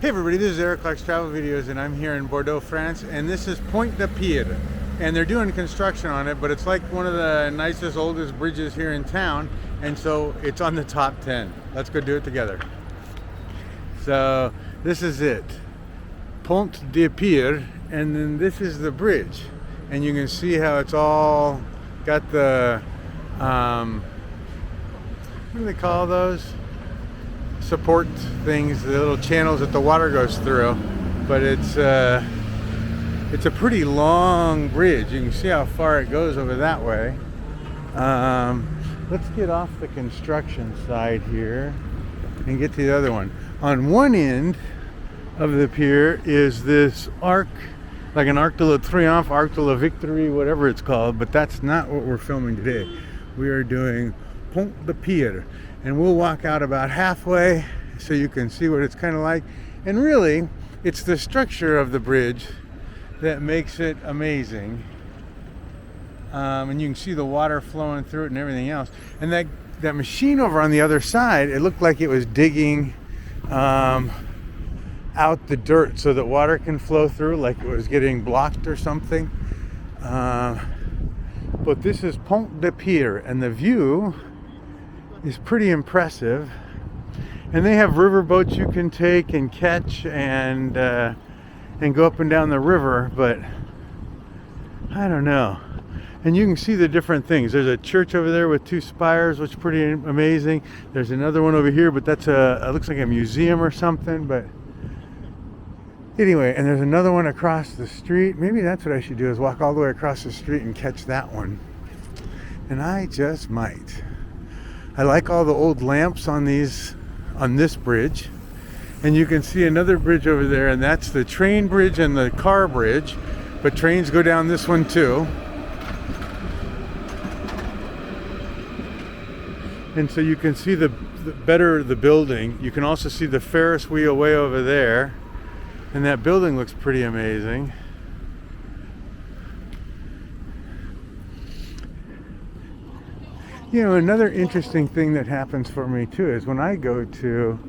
Hey everybody, this is Eric Clark's Travel Videos and I'm here in Bordeaux, France, and this is Pont de pierre, and they're doing construction on it, but it's like one of the nicest, oldest bridges here in town, and so it's on the top 10. Let's go do it together. So this is it, Pont de pierre, and then this is the bridge, and you can see how it's all got the what do they call those? Support things, the little channels that the water goes through, but it's a pretty long bridge. You can see how far it goes over that way. Let's get off the construction side here and get to the other one. On one end of the pier is this arc, like an Arc de Triomphe, Arc de la Victory, whatever it's called, but that's not what we're filming today. We are doing Pont de pierre, and we'll walk out about halfway so you can see what it's kind of like. And really, it's the structure of the bridge that makes it amazing. And you can see the water flowing through it and everything else. And that machine over on the other side, it looked like it was digging out the dirt so that water can flow through, like it was getting blocked or something. But this is Pont de pierre, and the view is pretty impressive. And they have river boats you can take and catch and go up and down the river, but I don't know. And you can see the different things. There's a church over there with 2 spires, which is pretty amazing. There's another one over here, but that's it looks like a museum or something. But anyway, and there's another one across the street. Maybe that's what I should do, is walk all the way across the street and catch that one. And I just might. I like all the old lamps on this bridge. And you can see another bridge over there, and that's the train bridge and the car bridge, but trains go down this one too. And so you can see the better the building. You can also see the Ferris wheel way over there, and that building looks pretty amazing. You know, another interesting thing that happens for me too is when I go to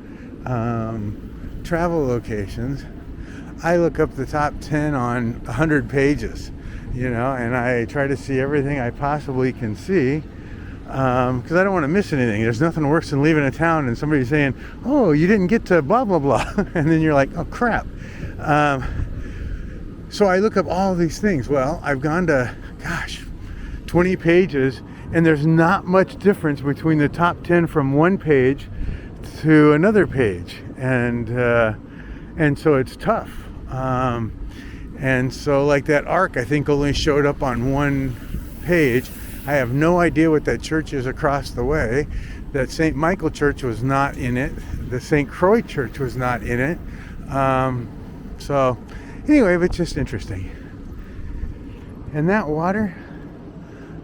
travel locations, I look up the top 10 on 100 pages, you know, and I try to see everything I possibly can see, because I don't want to miss anything. There's nothing worse than leaving a town and somebody saying, oh, you didn't get to blah blah blah, and then you're like, oh crap. So I look up all these things. Well, I've gone to 20 pages, and there's not much difference between the top 10 from one page to another page, and so it's tough. And so like that arc, I think only showed up on one page. I have no idea what that church is across the way. That St. Michael Church was not in it. The St. Croix Church was not in it. So anyway, but just interesting. And that water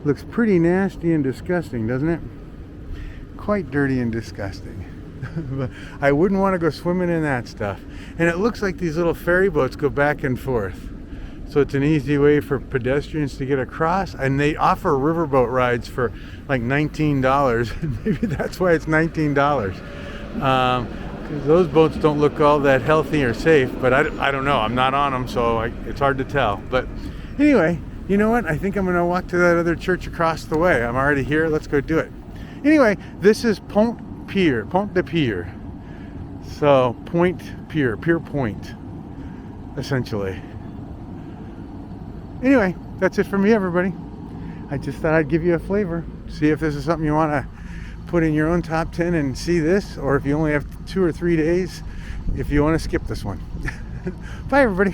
looks pretty nasty and disgusting, doesn't it? Quite dirty and disgusting. But I wouldn't want to go swimming in that stuff. And it looks like these little ferry boats go back and forth. So it's an easy way for pedestrians to get across. And they offer riverboat rides for like $19. Maybe that's why it's $19. Because those boats don't look all that healthy or safe. But I don't know. I'm not on them, so it's hard to tell. But anyway, you know what? I think I'm going to walk to that other church across the way. I'm already here. Let's go do it. Anyway, this is Pont de pierre. So, pier point, essentially. Anyway, that's it for me, everybody. I just thought I'd give you a flavor. See if this is something you want to put in your own top 10 and see this, or if you only have 2 or 3 days, if you want to skip this one. Bye, everybody.